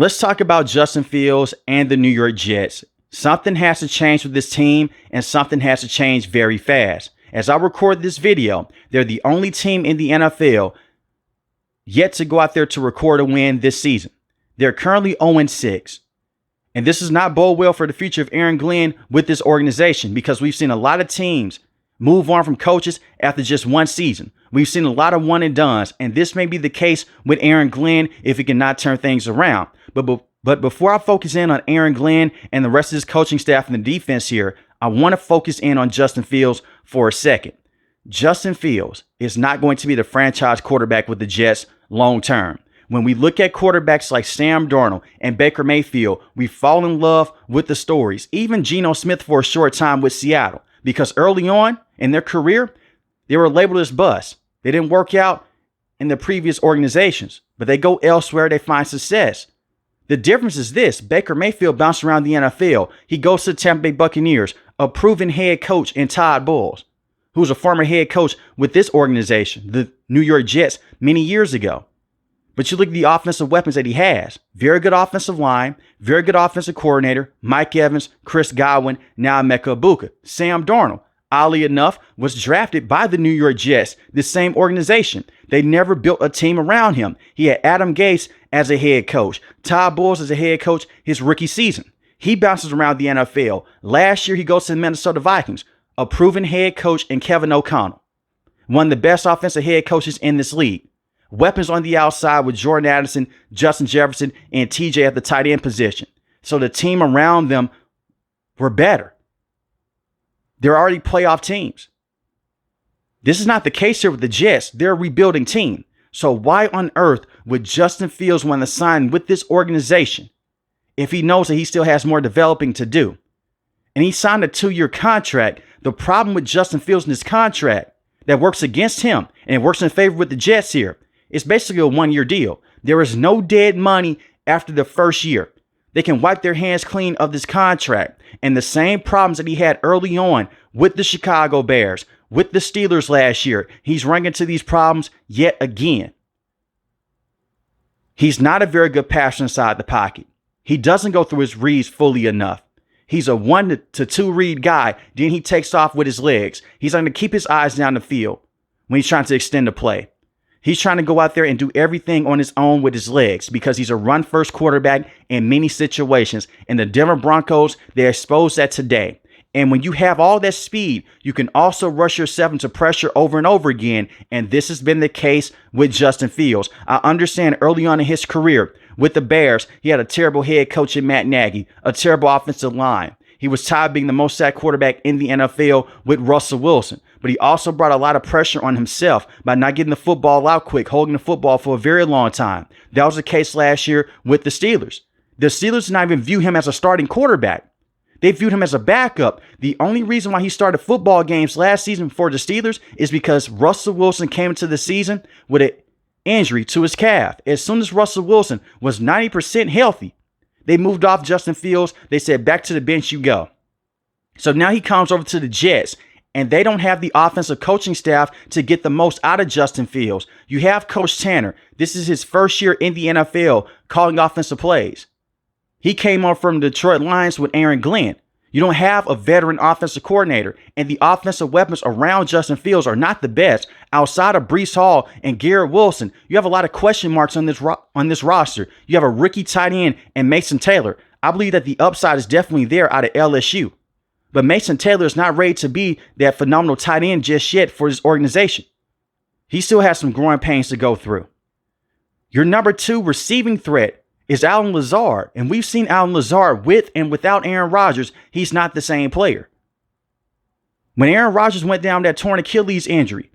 Let's talk about Justin Fields and the New York Jets. Something has to change with this team, and something has to change very fast. As I record this video, they're the only team in the NFL yet to go out there to record a win this season. They're currently 0-6. And this does not bode well for the future of Aaron Glenn with this organization, because we've seen a lot of teams move on from coaches after just one season. We've seen a lot of one and dones, and this may be the case with Aaron Glenn if he cannot turn things around. But before I focus in on Aaron Glenn and the rest of his coaching staff and the defense here, I want to focus in on Justin Fields for a second. Justin Fields is not going to be the franchise quarterback with the Jets long term. When we look at quarterbacks like Sam Darnold and Baker Mayfield, we fall in love with the stories. Even Geno Smith for a short time with Seattle, because early on in their career, they were labeled as busts. They didn't work out in the previous organizations, but they go elsewhere, they find success. The difference is this: Baker Mayfield bounced around the NFL. He goes to the Tampa Bay Buccaneers, a proven head coach in Todd Bowles, who was a former head coach with this organization, the New York Jets, many years ago. But you look at the offensive weapons that he has. Very good offensive line, very good offensive coordinator, Mike Evans, Chris Godwin, now Emeka Egbuka. Sam Darnold, oddly enough, was drafted by the New York Jets, the same organization. They never built a team around him. He had Adam Gase as a head coach, Todd Bowles as a head coach his rookie season. He bounces around the NFL. Last year, he goes to the Minnesota Vikings, a proven head coach in Kevin O'Connell, one of the best offensive head coaches in this league. Weapons on the outside with Jordan Addison, Justin Jefferson, and TJ at the tight end position. So the team around them were better. They're already playoff teams. This is not the case here with the Jets. They're a rebuilding team. So why on earth would Justin Fields want to sign with this organization if he knows that he still has more developing to do? And he signed a 2-year contract. The problem with Justin Fields in his contract that works against him and it works in favor with the Jets here, it's basically a 1-year deal. There is no dead money after the first year. They can wipe their hands clean of this contract. And the same problems that he had early on with the Chicago Bears, with the Steelers last year, he's running into these problems yet again. He's not a very good passer inside the pocket. He doesn't go through his reads fully enough. He's a 1 to 2 read guy. Then he takes off with his legs. He's going to keep his eyes down the field when he's trying to extend the play. He's trying to go out there and do everything on his own with his legs because he's a run-first quarterback in many situations. And the Denver Broncos, they expose that today. And when you have all that speed, you can also rush yourself into pressure over and over again. And this has been the case with Justin Fields. I understand early on in his career with the Bears, he had a terrible head coach in Matt Nagy, a terrible offensive line. He was tied being the most sacked quarterback in the NFL with Russell Wilson. But he also brought a lot of pressure on himself by not getting the football out quick, holding the football for a very long time. That was the case last year with the Steelers. The Steelers did not even view him as a starting quarterback. They viewed him as a backup. The only reason why he started football games last season for the Steelers is because Russell Wilson came into the season with an injury to his calf. As soon as Russell Wilson was 90% healthy, they moved off Justin Fields. They said, back to the bench you go. So now he comes over to the Jets, and they don't have the offensive coaching staff to get the most out of Justin Fields. You have Coach Tanner. This is his first year in the NFL calling offensive plays. He came on from the Detroit Lions with Aaron Glenn. You don't have a veteran offensive coordinator, and the offensive weapons around Justin Fields are not the best. Outside of Breece Hall and Garrett Wilson, you have a lot of question marks on this roster. You have a rookie tight end and Mason Taylor. I believe that the upside is definitely there out of LSU. But Mason Taylor is not ready to be that phenomenal tight end just yet for this organization. He still has some growing pains to go through. Your number 2 receiving threat is Allen Lazard. And we've seen Allen Lazard with and without Aaron Rodgers. He's not the same player. When Aaron Rodgers went down with that torn Achilles injury,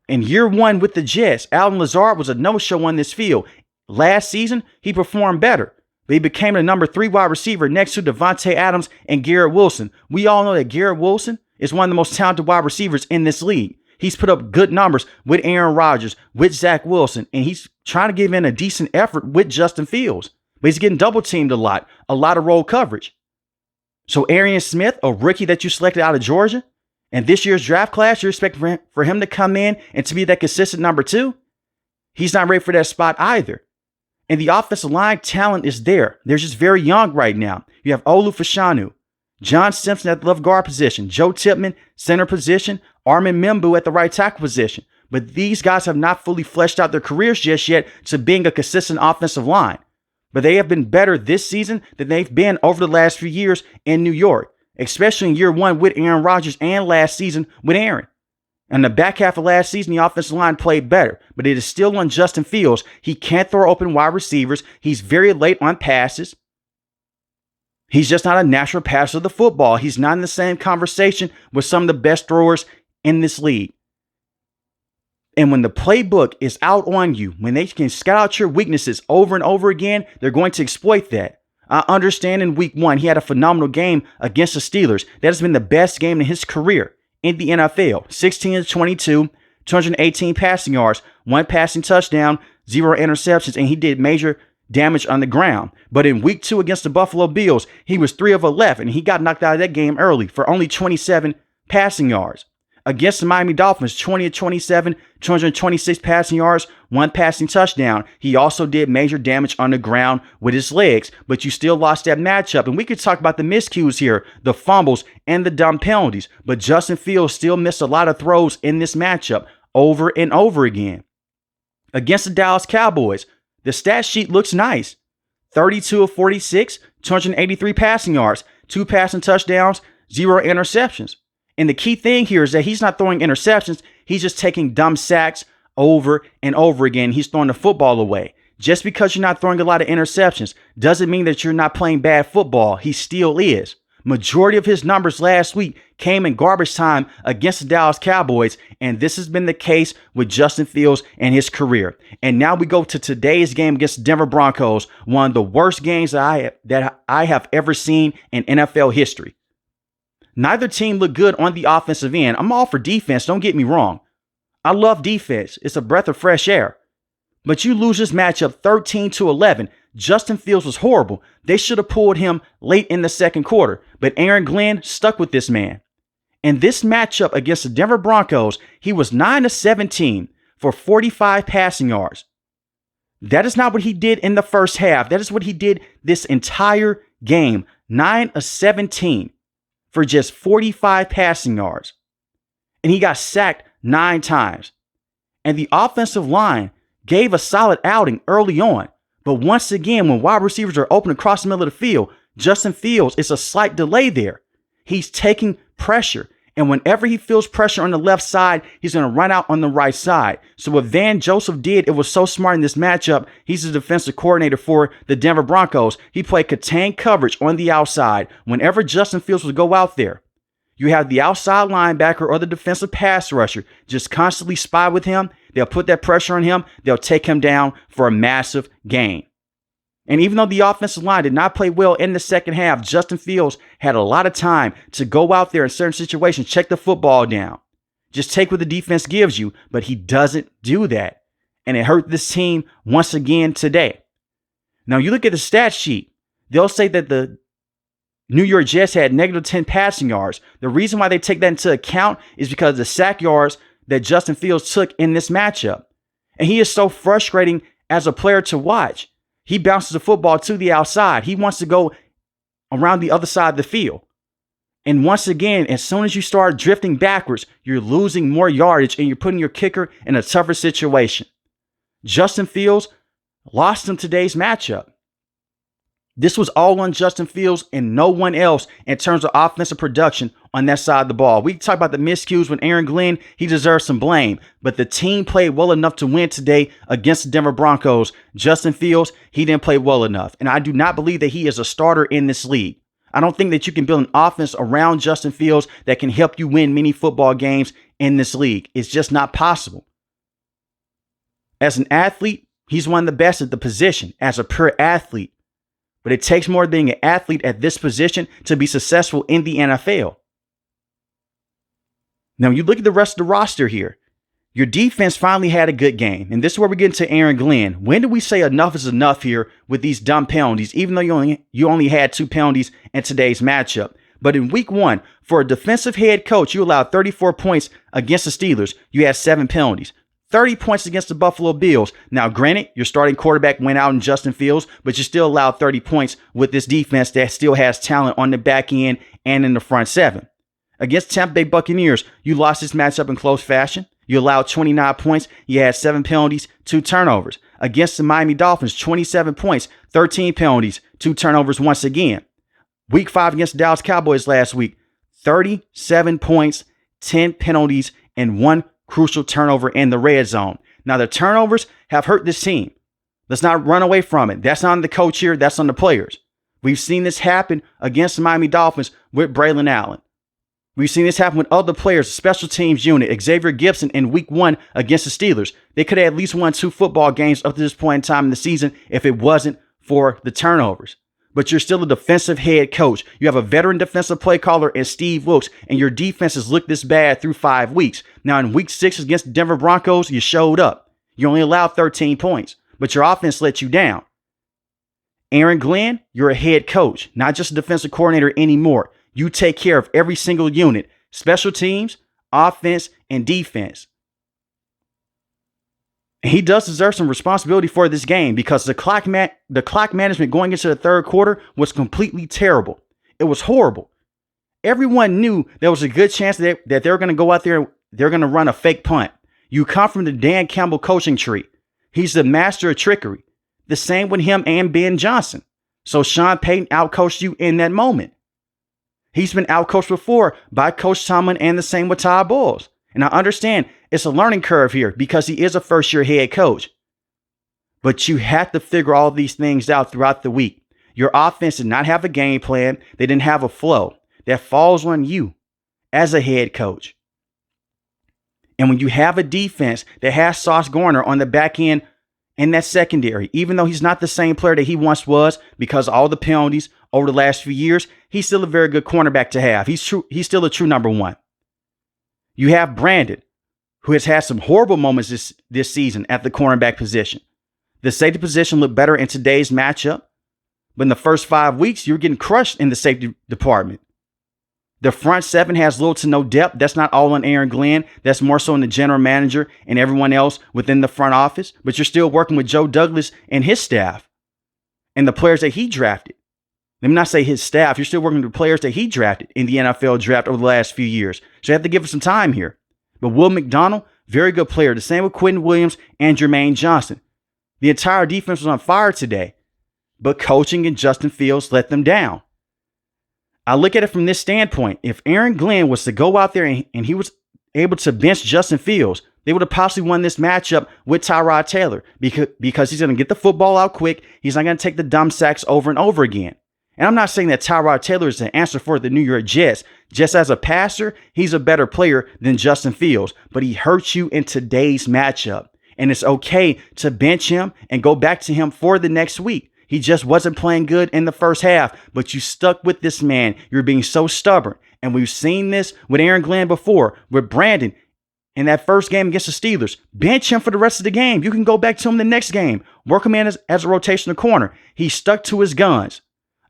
in year 1 with the Jets, Allen Lazard was a no-show on this field. Last season, he performed better. But he became the number 3 wide receiver next to Devontae Adams and Garrett Wilson. We all know that Garrett Wilson is one of the most talented wide receivers in this league. He's put up good numbers with Aaron Rodgers, with Zach Wilson, and he's trying to give in a decent effort with Justin Fields. But he's getting double teamed a lot of roll coverage. So Arian Smith, a rookie that you selected out of Georgia, and this year's draft class, you're expecting for him to come in and to be that consistent number 2? He's not ready for that spot either. And the offensive line talent is there. They're just very young right now. You have Olu Fashanu, John Simpson at the left guard position, Joe Tipman, center position, Armin Membu at the right tackle position. But these guys have not fully fleshed out their careers just yet to being a consistent offensive line. But they have been better this season than they've been over the last few years in New York, especially in year one with Aaron Rodgers and last season with Aaron. In the back half of last season, the offensive line played better, but it is still on Justin Fields. He can't throw open wide receivers. He's very late on passes. He's just not a natural passer of the football. He's not in the same conversation with some of the best throwers in this league. And when the playbook is out on you, when they can scout out your weaknesses over and over again, they're going to exploit that. I understand in week one, he had a phenomenal game against the Steelers. That has been the best game in his career in the NFL. 16-22, 218 passing yards, 1 passing touchdown, 0 interceptions, and he did major damage on the ground. But in week 2 against the Buffalo Bills, he was 3 of 11, and he got knocked out of that game early for only 27 passing yards. Against the Miami Dolphins, 20-27, 226 passing yards, 1 passing touchdown. He also did major damage on the ground with his legs, but you still lost that matchup. And we could talk about the miscues here, the fumbles, and the dumb penalties. But Justin Fields still missed a lot of throws in this matchup over and over again. Against the Dallas Cowboys, the stat sheet looks nice. 32 of 46, 283 passing yards, 2 passing touchdowns, 0 interceptions. And the key thing here is that he's not throwing interceptions. He's just taking dumb sacks over and over again. He's throwing the football away. Just because you're not throwing a lot of interceptions doesn't mean that you're not playing bad football. He still is. Majority of his numbers last week came in garbage time against the Dallas Cowboys, and this has been the case with Justin Fields and his career. And now we go to today's game against the Denver Broncos, one of the worst games that I have ever seen in NFL history. Neither team looked good on the offensive end. I'm all for defense, don't get me wrong. I love defense. It's a breath of fresh air. But you lose this matchup 13-11. Justin Fields was horrible. They should have pulled him late in the second quarter. But Aaron Glenn stuck with this man. In this matchup against the Denver Broncos, he was 9-17 for 45 passing yards. That is not what he did in the first half. That is what he did this entire game. 9-17 for just 45 passing yards. And he got sacked 9 times. And the offensive line gave a solid outing early on. But once again, when wide receivers are open across the middle of the field, Justin Fields, it's a slight delay there. He's taking pressure. And whenever he feels pressure on the left side, he's going to run out on the right side. So what Van Joseph did, it was so smart in this matchup. He's the defensive coordinator for the Denver Broncos. He played contained coverage on the outside. Whenever Justin Fields would go out there, you have the outside linebacker or the defensive pass rusher just constantly spy with him. They'll put that pressure on him. They'll take him down for a massive gain. And even though the offensive line did not play well in the second half, Justin Fields had a lot of time to go out there in certain situations, check the football down. Just take what the defense gives you, but he doesn't do that. And it hurt this team once again today. Now, you look at the stat sheet, they'll say that the New York Jets had negative 10 passing yards. The reason why they take that into account is because of the sack yards that Justin Fields took in this matchup. And he is so frustrating as a player to watch. He bounces the football to the outside. He wants to go around the other side of the field. And once again, as soon as you start drifting backwards, you're losing more yardage and you're putting your kicker in a tougher situation. Justin Fields lost him today's matchup. This was all on Justin Fields and no one else in terms of offensive production on that side of the ball. We talk about the miscues with Aaron Glenn. He deserves some blame, but the team played well enough to win today against the Denver Broncos. Justin Fields, he didn't play well enough. And I do not believe that he is a starter in this league. I don't think that you can build an offense around Justin Fields that can help you win many football games in this league. It's just not possible. As an athlete, he's one of the best at the position as a pure athlete. But it takes more than being an athlete at this position to be successful in the NFL. Now, you look at the rest of the roster here. Your defense finally had a good game. And this is where we get into Aaron Glenn. When do we say enough is enough here with these dumb penalties, even though you only had 2 penalties in today's matchup? But in week 1, for a defensive head coach, you allowed 34 points against the Steelers. You had 7 penalties. 30 points against the Buffalo Bills. Now, granted, your starting quarterback went out in Justin Fields, but you still allowed 30 points with this defense that still has talent on the back end and in the front seven. Against Tampa Bay Buccaneers, you lost this matchup in close fashion. You allowed 29 points. You had 7 penalties, 2 turnovers. Against the Miami Dolphins, 27 points, 13 penalties, 2 turnovers once again. Week 5 against the Dallas Cowboys last week, 37 points, 10 penalties, and 1 crucial turnover in the red zone. Now, the turnovers have hurt this team. Let's not run away from it. That's not on the coach here. That's on the players. We've seen this happen against the Miami Dolphins with Braylon Allen. We've seen this happen with other players, the special teams unit, Xavier Gibson in week 1 against the Steelers. They could have at least won 2 football games up to this point in time in the season if it wasn't for the turnovers. But you're still a defensive head coach. You have a veteran defensive play caller in Steve Wilks, and your defense has looked this bad through 5 weeks. Now, in week 6 against the Denver Broncos, you showed up. You only allowed 13 points, but your offense let you down. Aaron Glenn, you're a head coach, not just a defensive coordinator anymore. You take care of every single unit, special teams, offense, and defense. And he does deserve some responsibility for this game because the clock management going into the third quarter was completely terrible. It was horrible. Everyone knew there was a good chance that they were going to go out there, they're going to run a fake punt. You come from the Dan Campbell coaching tree. He's the master of trickery. The same with him and Ben Johnson. So Sean Payton outcoached you in that moment. He's been outcoached before by Coach Tomlin, and the same with Todd Bowles. And I understand it's a learning curve here because he is a first-year head coach. But you have to figure all these things out throughout the week. Your offense did not have a game plan. They didn't have a flow. That falls on you as a head coach. And when you have a defense that has Sauce Gardner on the back end in that secondary, even though he's not the same player that he once was because of all the penalties over the last few years, he's still a very good cornerback to have. He's still a true number 1. You have Brandon, who has had some horrible moments this season at the cornerback position. The safety position looked better in today's matchup, but in the first 5 weeks, you're getting crushed in the safety department. The front seven has little to no depth. That's not all on Aaron Glenn. That's more so on the general manager and everyone else within the front office. But you're still working with Joe Douglas and his staff and the players that he drafted. Let me not say his staff. You're still working with the players that he drafted in the NFL draft over the last few years. So you have to give us some time here. But Will McDonald, very good player. The same with Quentin Williams and Jermaine Johnson. The entire defense was on fire today, but coaching and Justin Fields let them down. I look at it from this standpoint. If Aaron Glenn was to go out there and he was able to bench Justin Fields, they would have possibly won this matchup with Tyrod Taylor because he's going to get the football out quick. He's not going to take the dumb sacks over and over again. And I'm not saying that Tyrod Taylor is the answer for the New York Jets. Just as a passer, he's a better player than Justin Fields, but he hurts you in today's matchup. And it's okay to bench him and go back to him for the next week. He just wasn't playing good in the first half, but you stuck with this man. You're being so stubborn. And we've seen this with Aaron Glenn before, with Brandon in that first game against the Steelers. Bench him for the rest of the game. You can go back to him the next game. Work him in as a rotational corner. He stuck to his guns.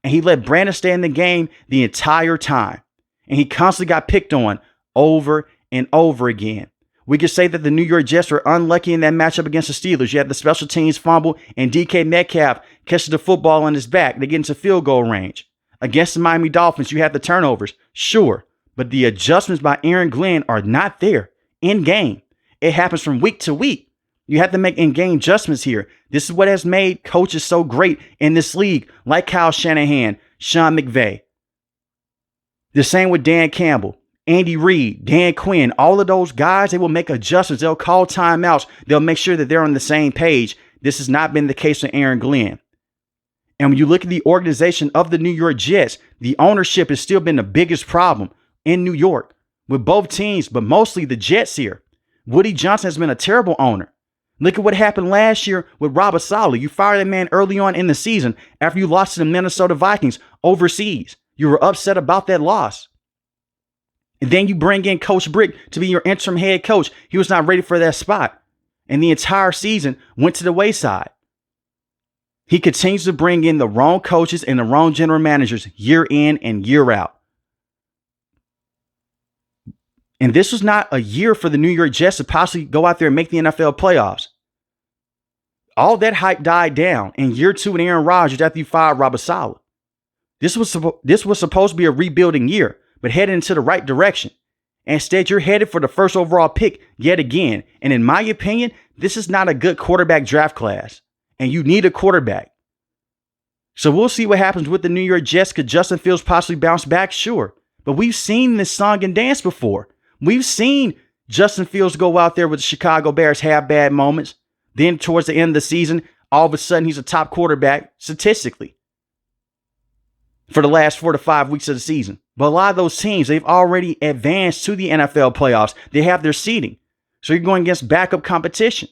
And he let Brandon stay in the game the entire time. And he constantly got picked on over and over again. We could say that the New York Jets were unlucky in that matchup against the Steelers. You had the special teams fumble and DK Metcalf catches the football on his back. They get into field goal range. Against the Miami Dolphins, you had the turnovers. Sure, but the adjustments by Aaron Glenn are not there in game. It happens from week to week. You have to make in-game adjustments here. This is what has made coaches so great in this league, like Kyle Shanahan, Sean McVay. The same with Dan Campbell, Andy Reid, Dan Quinn, all of those guys, they will make adjustments. They'll call timeouts. They'll make sure that they're on the same page. This has not been the case with Aaron Glenn. And when you look at the organization of the New York Jets, the ownership has still been the biggest problem in New York with both teams, but mostly the Jets here. Woody Johnson has been a terrible owner. Look at what happened last year with Robert Saleh. You fired that man early on in the season after you lost to the Minnesota Vikings overseas. You were upset about that loss. And then you bring in Coach Brick to be your interim head coach. He was not ready for that spot. And the entire season went to the wayside. He continues to bring in the wrong coaches and the wrong general managers year in and year out. And this was not a year for the New York Jets to possibly go out there and make the NFL playoffs. All that hype died down in year 2 with Aaron Rodgers after you fired Robert Saleh. This was supposed to be a rebuilding year, but headed into the right direction. Instead, you're headed for the first overall pick yet again. And in my opinion, this is not a good quarterback draft class. And you need a quarterback. So we'll see what happens with the New York Jets. Could Justin Fields possibly bounce back? Sure. But we've seen this song and dance before. We've seen Justin Fields go out there with the Chicago Bears, have bad moments. Then towards the end of the season, all of a sudden he's a top quarterback statistically for the last 4 to 5 weeks of the season. But a lot of those teams, they've already advanced to the NFL playoffs. They have their seeding. So you're going against backup competition.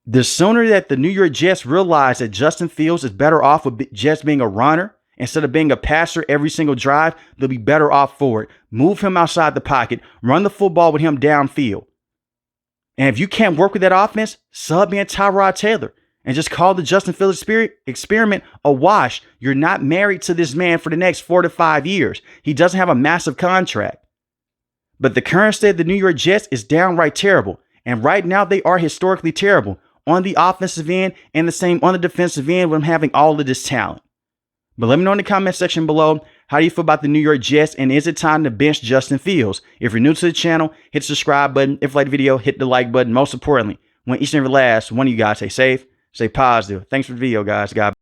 The sooner that the New York Jets realize that Justin Fields is better off with just being a runner instead of being a passer every single drive, they'll be better off for it. Move him outside the pocket. Run the football with him downfield. And if you can't work with that offense, sub in Tyrod Taylor and just call the Justin Fields experiment a wash. You're not married to this man for the next 4 to 5 years. He doesn't have a massive contract. But the current state of the New York Jets is downright terrible. And right now they are historically terrible on the offensive end and the same on the defensive end with them having all of this talent. But let me know in the comment section below, how do you feel about the New York Jets, and is it time to bench Justin Fields? If you're new to the channel, hit the subscribe button. If you like the video, hit the like button. Most importantly, when each and every last one of you guys stay safe, stay positive. Thanks for the video, guys. God